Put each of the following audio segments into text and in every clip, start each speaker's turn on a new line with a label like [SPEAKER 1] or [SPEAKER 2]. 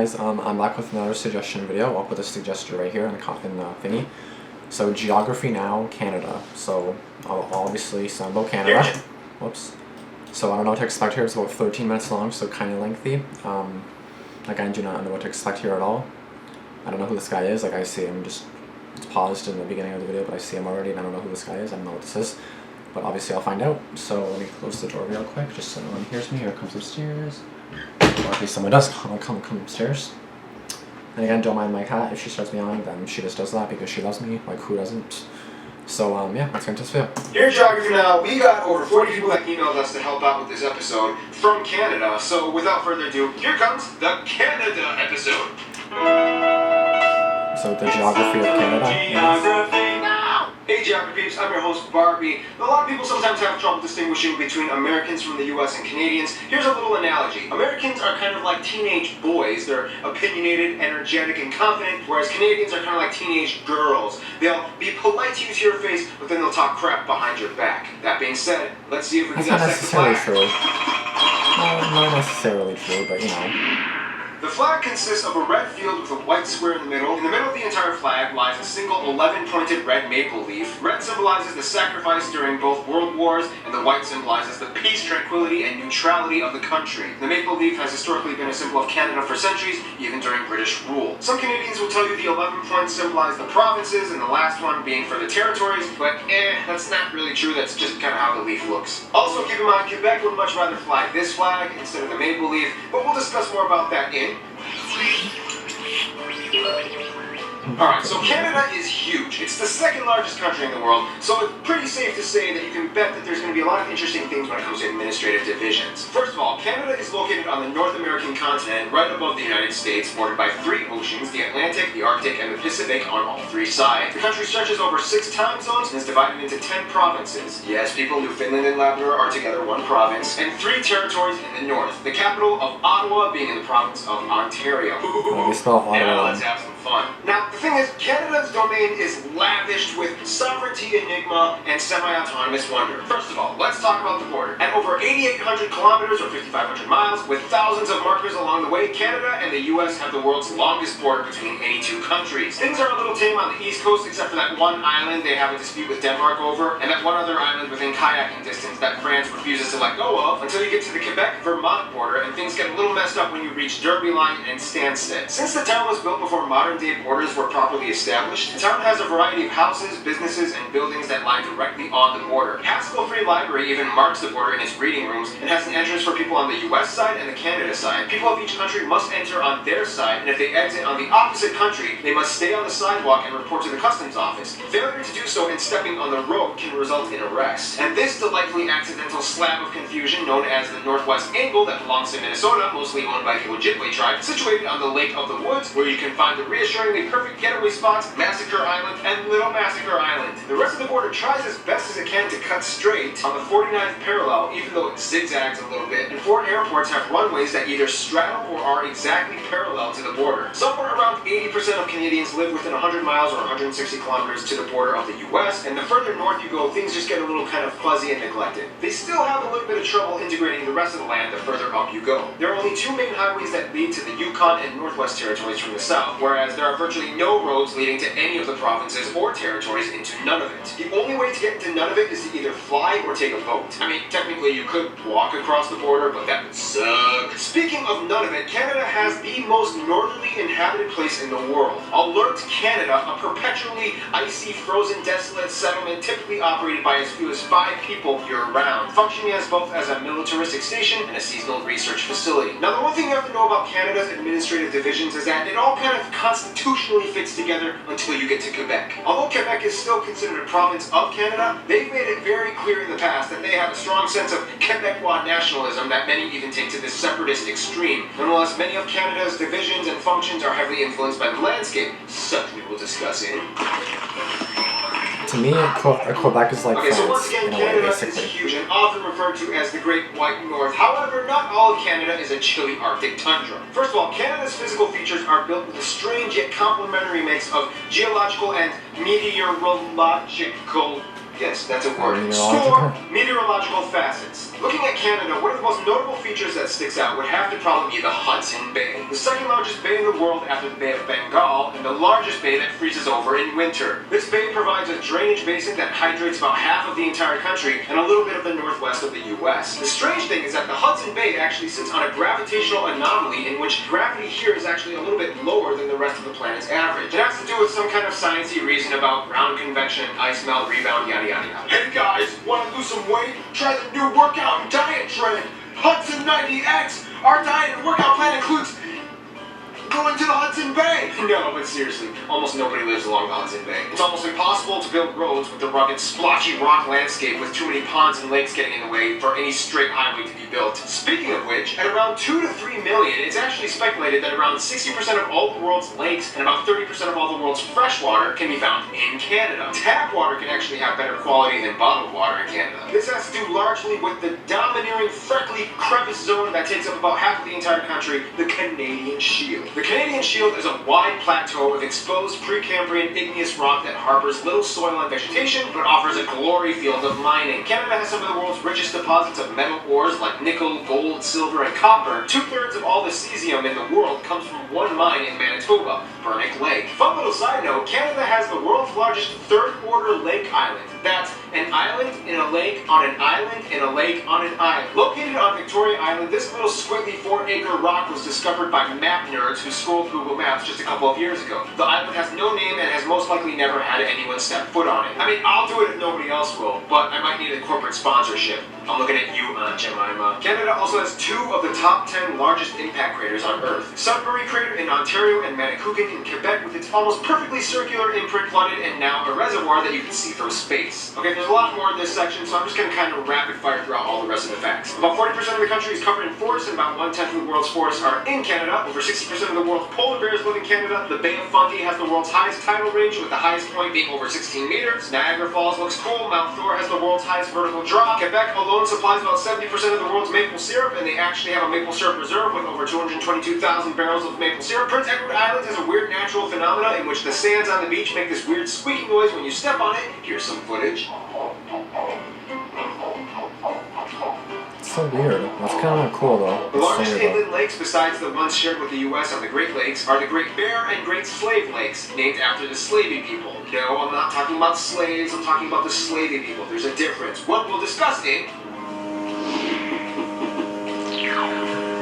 [SPEAKER 1] guys, I'm back with another suggestion video. I'll put the suggestion right here in the thingy. So Geography Now, Canada. So I'll obviously sound about Canada. Whoops. So I don't know what to expect here. It's about 13 minutes long, so kind of lengthy. Like I do not know what to expect here at all. I don't know who this guy is. Like I see him just, it's paused in the beginning of the video, but I see him already and I don't know who this guy is. I don't know what this is. But obviously I'll find out. So let me close the door real quick just so no one hears me. Here comes upstairs. Or at least someone does come upstairs. And again, don't mind my cat. If she starts meowing, then she just does that because she loves me. Like, who doesn't? So, yeah, let's get into this video.
[SPEAKER 2] Here at Geography Now, we got over 40 people that emailed us to help out with this episode from Canada. So, without further ado, here comes the Canada episode.
[SPEAKER 1] So, the geography of Canada.
[SPEAKER 2] Hey Geography peeps, I'm your host Barbie. A lot of people sometimes have trouble distinguishing between Americans from the US and Canadians. Here's a little analogy. Americans are kind of like teenage boys. They're opinionated, energetic, and confident, whereas Canadians are kind of like teenage girls. They'll be polite to you to your face, but then they'll talk crap behind your back. That being said, let's see if we can
[SPEAKER 1] That's not necessarily
[SPEAKER 2] flag.
[SPEAKER 1] true. No, not necessarily true, but you know.
[SPEAKER 2] The flag consists of a red field with a white square in the middle. In the middle of the entire flag lies a single 11-pointed red maple leaf. Red symbolizes the sacrifice during both world wars, and the white symbolizes the peace, tranquility, and neutrality of the country. The maple leaf has historically been a symbol of Canada for centuries, even during British rule. Some Canadians will tell you the 11 points symbolize the provinces, and the last one being for the territories, but that's not really true. That's just kind of how the leaf looks. Also, keep in mind, Quebec would much rather fly this flag instead of the maple leaf, but we'll discuss more about that in Alright, so Canada is huge. It's the second largest country in the world, so it's pretty safe to say that you can bet that there's going to be a lot of interesting things when it comes to administrative divisions. First of all, Canada is located on the North American continent, right above the United States, bordered by 3 oceans, the Atlantic, the Arctic, and the Pacific on all 3 sides. The country stretches over 6 time zones and is divided into 10 provinces. Yes, people, Newfoundland and Labrador are together one province, and 3 territories in the north, the capital of Ottawa being in the province of Ontario. Now let's have some fun. Now, the thing is, Canada's domain is lavished with sovereignty, enigma, and semi-autonomous wonder. First of all, let's talk about the border. At over 8,800 kilometers, or 5,500 miles, with thousands of markers along the way, Canada and the US have the world's longest border between any 2 countries. Things are a little tame on the east coast, except for that one island they have a dispute with Denmark over, and that one other island within kayaking distance that France refuses to let go of, until you get to the Quebec-Vermont border, and things get a little messed up when you reach Derby Line and Stansted. Since the town was built before modern-day borders were properly established, the town has a variety of houses, businesses, and buildings that lie directly on the border. Haskell Free Library even marks the border in its reading rooms and has an entrance for people on the US side and the Canada side. People of each country must enter on their side, and if they exit on the opposite country, they must stay on the sidewalk and report to the customs office. Failure to do so and stepping on the road can result in arrest. And this delightfully accidental slab of confusion, known as the Northwest Angle, that belongs to Minnesota, mostly owned by the Ojibwe tribe, situated on the Lake of the Woods, where you can find the reassuringly perfect getaway spots, Massacre Island, and Little Massacre Island. The rest of the border tries as best as it can to cut straight on the 49th parallel, even though it zigzags a little bit, and 4 airports have runways that either straddle or are exactly parallel to the border. Somewhere around 80% of Canadians live within 100 miles or 160 kilometers to the border of the US, and the further north you go, things just get a little kind of fuzzy and neglected. They still have a little bit of trouble integrating the rest of the land the further up you go. There are only 2 main highways that lead to the Yukon and Northwest Territories from the south, whereas there are virtually no roads leading to any of the provinces or territories into none of it. The only way to get into none of it is to either fly or take a boat. I mean, technically you could walk across the border, but that would suck. Speaking of none of it, Canada has the most northerly inhabited place in the world. Alert Canada, a perpetually icy, frozen, desolate settlement typically operated by as few as 5 people year-round, functioning as both as a militaristic station and a seasonal research facility. Now, the one thing you have to know about Canada's administrative divisions is that it all kind of constitutionally fits together until you get to Quebec. Although Quebec is still considered a province of Canada, they've made it very clear in the past that they have a strong sense of Quebecois nationalism that many even take to this separatist extreme. Nonetheless, many of Canada's divisions and functions are heavily influenced by the landscape, such we will discuss in.
[SPEAKER 1] To me, Quebec is like France,
[SPEAKER 2] so once again,
[SPEAKER 1] in a way,
[SPEAKER 2] Canada
[SPEAKER 1] basically.
[SPEAKER 2] is huge and often referred to as the Great White North. However, not all of Canada is a chilly Arctic tundra. First of all, Canada's physical features are built with a strange yet complementary mix of geological and meteorological Yes, that's a word.
[SPEAKER 1] Meteorological?
[SPEAKER 2] Score meteorological facets. Looking at Canada, one of the most notable features that sticks out would have to probably be the Hudson Bay. The second largest bay in the world after the Bay of Bengal, and the largest bay that freezes over in winter. This bay provides a drainage basin that hydrates about half of the entire country and a little bit of the northwest of the US. The strange thing is that the Hudson Bay actually sits on a gravitational anomaly in which gravity here is actually a little bit lower than the rest of the planet's average. It has to do with some kind of sciencey reason about ground convection, ice melt, rebound, yada yada yada. Hey guys, want to lose some weight? Try the new workout and diet trend, Hudson 90X. Our diet and workout plan includes going to the Hudson Bay! No, but seriously, almost nobody lives along the Hudson Bay. It's almost impossible to build roads with the rugged, splotchy rock landscape with too many ponds and lakes getting in the way for any straight highway to be built. Speaking of which, at around 2 to 3 million, it's actually speculated that around 60% of all the world's lakes and about 30% of all the world's fresh water can be found in Canada. Tap water can actually have better quality than bottled water in Canada. This has to do largely with the domineering, freckly crevice zone that takes up about half of the entire country, the Canadian Shield. The Canadian Shield is a wide plateau of exposed Precambrian igneous rock that harbors little soil and vegetation, but offers a glory field of mining. Canada has some of the world's richest deposits of metal ores like nickel, gold, silver, and copper. 2/3 of all the cesium in the world comes from one mine in Manitoba, Burnick Lake. Fun little side note, Canada has the world's largest third-order lake island. That's an island in a lake on an island in a lake on an island. Located on Victoria Island, this little squiggly 4-acre rock was discovered by map nerds who scrolled Google Maps just a couple of years ago. The island has no name and has most likely never had anyone step foot on it. I mean, I'll do it if nobody else will, but I might need a corporate sponsorship. I'm looking at you, Aunt Jemima. Canada also has 2 of the top 10 largest impact craters on Earth. Sudbury Crater in Ontario and Manicouagan in Quebec with its almost perfectly circular imprint flooded and now a reservoir that you can see from space. Okay, there's a lot more in this section, so I'm just going to kind of rapid fire throughout all the rest of the facts. About 40% of the country is covered in forests, and about 1/10 of the world's forests are in Canada. Over 60% of the world's polar bears live in Canada. The Bay of Fundy has the world's highest tidal range, with the highest point being over 16 meters. Niagara Falls looks cool. Mount Thor has the world's highest vertical drop. Quebec alone supplies about 70% of the world's maple syrup, and they actually have a maple syrup reserve with over 222,000 barrels of maple syrup. Prince Edward Island has a weird natural phenomena in which the sands on the beach make this weird squeaking noise when you step on it. Here's some footage.
[SPEAKER 1] It's so weird. That's kind of cool though.
[SPEAKER 2] The largest inland lakes, besides the ones shared with the U.S. on the Great Lakes, are the Great Bear and Great Slave Lakes, named after the slavey people. No, I'm not talking about slaves, I'm talking about the slavey people. There's a difference. What we'll discuss in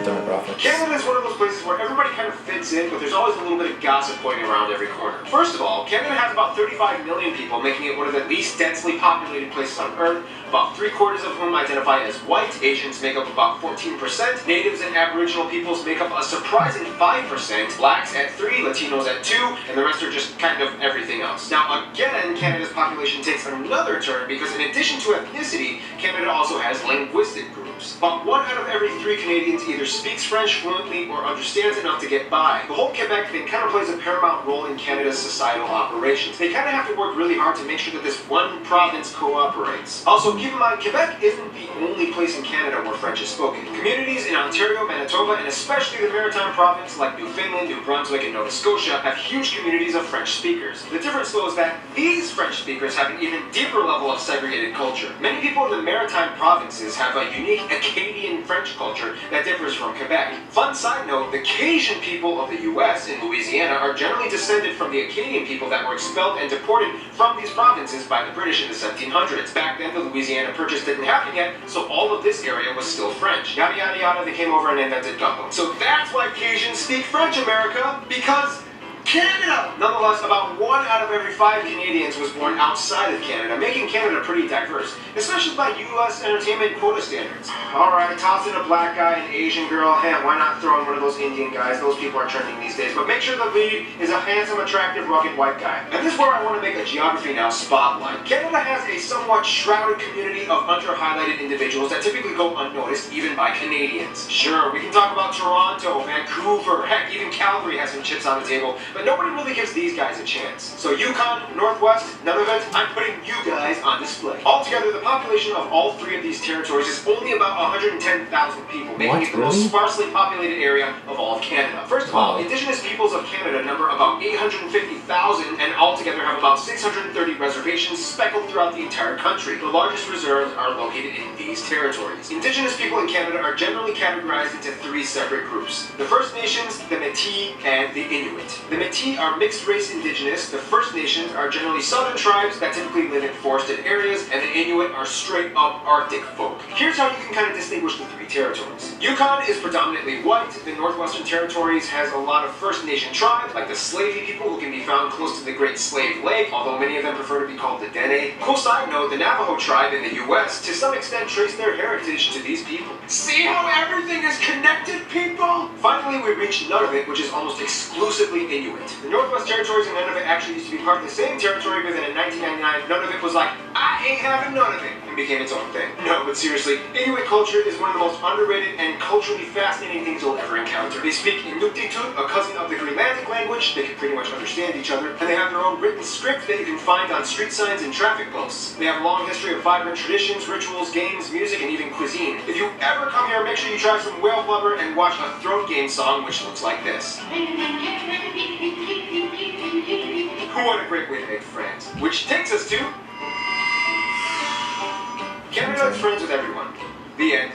[SPEAKER 1] demographics.
[SPEAKER 2] Canada is one of those places where everybody kind of fits in, but there's always a little bit of gossip pointing around every corner. First of all, Canada has about 35 million people, making it one of the least densely populated places on Earth, about 3/4 of whom identify as white. Asians make up about 14%, natives and aboriginal peoples make up a surprising 5%, blacks at 3%, Latinos at 2%, and the rest are just kind of everything else. Now again, Canada's population takes another turn because in addition to ethnicity, Canada also has linguistic groups. About 1 out of every 3 Canadians either speaks French fluently or understands enough to get by. The whole Quebec thing kind of plays a paramount role in Canada's societal operations. They kind of have to work really hard to make sure that this one province cooperates. Also, keep in mind, Quebec isn't the only place in Canada where French is spoken. Communities in Ontario, Manitoba, and especially the Maritime province like Newfoundland, New Brunswick, and Nova Scotia have huge communities of French speakers. The difference though is that these French speakers have an even deeper level of segregated culture. Many people in the Maritime provinces have a unique Acadian French culture that differs from Quebec. Fun side note, the Cajun people of the US in Louisiana are generally descended from the Acadian people that were expelled and deported from these provinces by the British in the 1700s. Back then, the Louisiana Purchase didn't happen yet, so all of this area was still French. Yada yada yada, they came over and invented gumbo. So that's why Cajuns speak French, America, because Canada! Nonetheless, about 1 out of every 5 Canadians was born outside of Canada, making Canada pretty diverse, especially by US entertainment quota standards. Alright, toss in a black guy, an Asian girl, hey, why not throw in one of those Indian guys? Those people are trending these days, but make sure the lead is a handsome, attractive, rugged white guy. And this is where I want to make a Geography Now spotlight. Canada has a somewhat shrouded community of under-highlighted individuals that typically go unnoticed, even by Canadians. Sure, we can talk about Toronto, Vancouver, heck, even Calgary has some chips on the table, but nobody really gives these guys a chance. So Yukon, Northwest, Nunavut, I'm putting you guys on display. Altogether, the population of all three of these territories is only about 110,000 people, making it the most sparsely populated area of all of Canada. First of all, Indigenous peoples of Canada number about 850,000 and altogether have about 630 reservations speckled throughout the entire country. The largest reserves are located in these territories. Indigenous people in Canada are generally categorized into three separate groups. The First Nations, the Métis, and the Inuit. The Métis are mixed-race Indigenous, the First Nations are generally southern tribes that typically live in forested areas, and the Inuit are straight-up Arctic folk. Here's how you can kind of distinguish the three territories. Yukon is predominantly white. The Northwestern Territories has a lot of First Nation tribes, like the Slavey people who can be found close to the Great Slave Lake, although many of them prefer to be called the Dene. Cool side note, the Navajo tribe in the US to some extent trace their heritage to these people. See how everything is connected, people? Finally, we reached Nunavut, which is almost exclusively Inuit. The Northwest Territories and Nunavut actually used to be part of the same territory, but then in 1999, Nunavut was like, I ain't having none of it, and became its own thing. No, but seriously, Inuit culture is one of the most underrated and culturally fascinating things you'll ever encounter. They speak Inuktitut, a cousin of the Greenlandic language. They can pretty much understand each other, and they have their own written script that you can find on street signs and traffic posts. They have a long history of vibrant traditions, rituals, games, music, and even cuisine. If you ever come here, make sure you try some whale blubber and watch a throat game song, which looks like this. What a great way to make friends. Which takes us to Canada is friends with everyone. The end.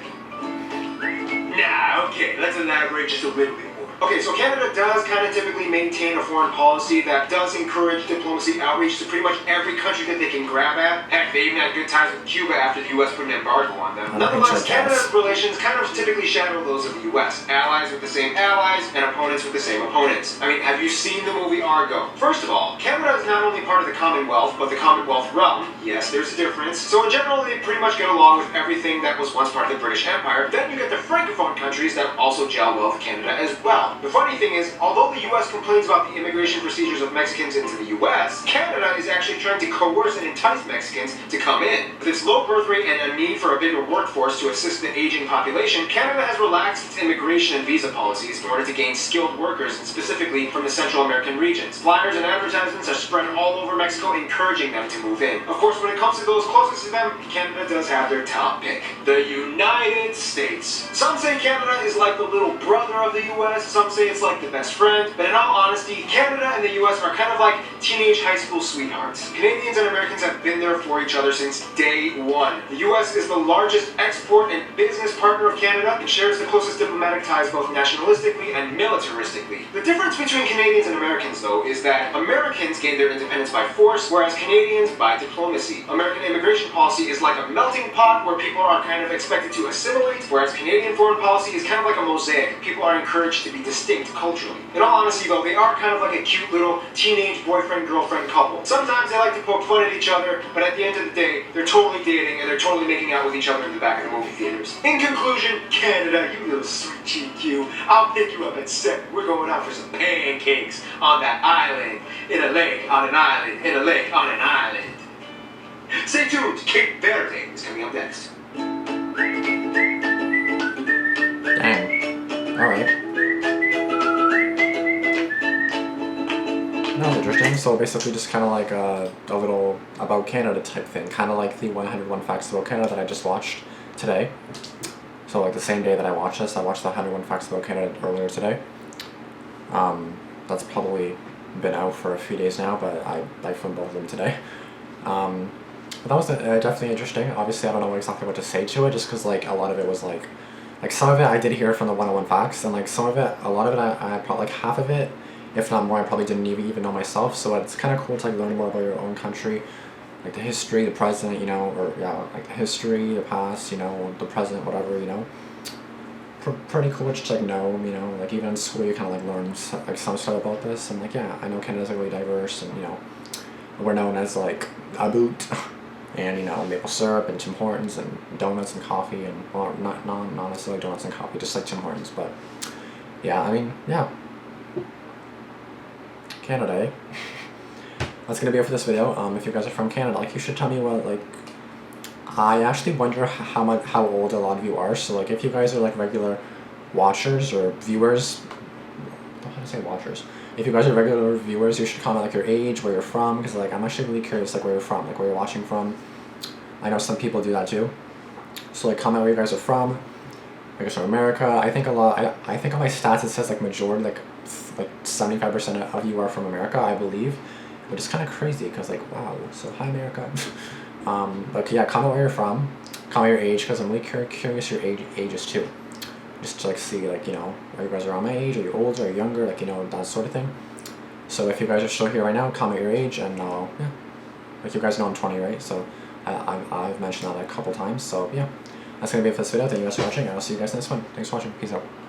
[SPEAKER 2] Nah, okay, let's elaborate just a little bit more. Okay, so Canada does kind of typically maintain a foreign policy that does encourage diplomacy outreach to pretty much every country that they can grab at. Heck, they even had good times with Cuba after the U.S. put an embargo on them. Nonetheless, Canada's relations kind of typically shadow those of the U.S. Allies with the same allies and opponents with the same opponents. I mean, have you seen the movie Argo? First of all, Canada is not only part of the Commonwealth, but the Commonwealth realm. Yes, there's a difference. So in general, they pretty much get along with everything that was once part of the British Empire. Then you get the Francophone countries that also gel well with Canada as well. The funny thing is, although the U.S. complains about the immigration procedures of Mexicans into the U.S., Canada is actually trying to coerce and entice Mexicans to come in. With its low birth rate and a need for a bigger workforce to assist the aging population, Canada has relaxed its immigration and visa policies in order to gain skilled workers, specifically from the Central American regions. Flyers and advertisements are spread all over Mexico, encouraging them to move in. Of course, when it comes to those closest to them, Canada does have their top pick: the United States. Some say Canada is like the little brother of the U.S., some say it's like the best friend, but in all honesty, Canada and the US are kind of like teenage high school sweethearts. Canadians and Americans have been there for each other since day one. The US is the largest export and business partner of Canada and shares the closest diplomatic ties both nationalistically and militaristically. The difference between Canadians and Americans, though, is that Americans gained their independence by force, whereas Canadians by diplomacy. American immigration policy is like a melting pot where people are kind of expected to assimilate, whereas Canadian foreign policy is kind of like a mosaic. People are encouraged to be distinct culturally. In all honesty though, they are kind of like a cute little teenage boyfriend-girlfriend couple. Sometimes they like to poke fun at each other, but at the end of the day, they're totally dating and they're totally making out with each other in the back of the movie theaters. In conclusion, Canada, you little sweet GQ, I'll pick you up at 7. We're going out for some pancakes on that island, in a lake, on an island, in a lake, on an island. Stay tuned, Cape Verde is coming up next.
[SPEAKER 1] Dang. Alright. That was interesting. So basically just kind of like a little about Canada type thing. Kind of like the 101 Facts About Canada that I just watched today. So like the same day that I watched this, I watched the 101 Facts About Canada earlier today. That's probably been out for a few days now, but I filmed both of them today. But that was definitely interesting. Obviously, I don't know exactly what to say to it, just because like a lot of it was like some of it I did hear from the 101 Facts, and like some of it, a lot of it, I probably like half of it, if not more, I probably didn't even know myself. So it's kind of cool to like learn more about your own country, like the history, the present, you know, or yeah, like the history, the past, you know, the present, whatever, you know. Pretty cool just to like know, you know, like even in school you kind of like learn like some stuff about this, and like yeah, I know Canada's like really diverse, and you know, we're known as like a boot. And you know, maple syrup and Tim Hortons and donuts and coffee, and well, not necessarily donuts and coffee, just like Tim Hortons. But yeah, I mean, yeah, Canada. Eh? That's gonna be it for this video. If you guys are from Canada, like you should tell me what like. I actually wonder how old a lot of you are. So like, if you guys are like regular watchers or viewers, how do I say watchers? If you guys are regular viewers, you should comment like your age, where you're from, because like I'm actually really curious like where you're from, like where you're watching from. I know some people do that too. So like comment where you guys are from. I guess from America. I think a lot. I think on my stats it says like majority like 75% of you are from America, I believe, which is kind of crazy because like wow. So hi America. But yeah, comment where you're from. Comment your age because I'm really curious your ages too. Just to like see like are you guys around my age, are you older, are you younger, like that sort of thing. So if you guys are still here right now, comment your age and yeah, like you guys know I'm 20, right? So I've mentioned that like a couple times. So yeah, that's gonna be it for this video. Thank you guys for watching and I'll see you guys in this one. Thanks for watching. Peace out.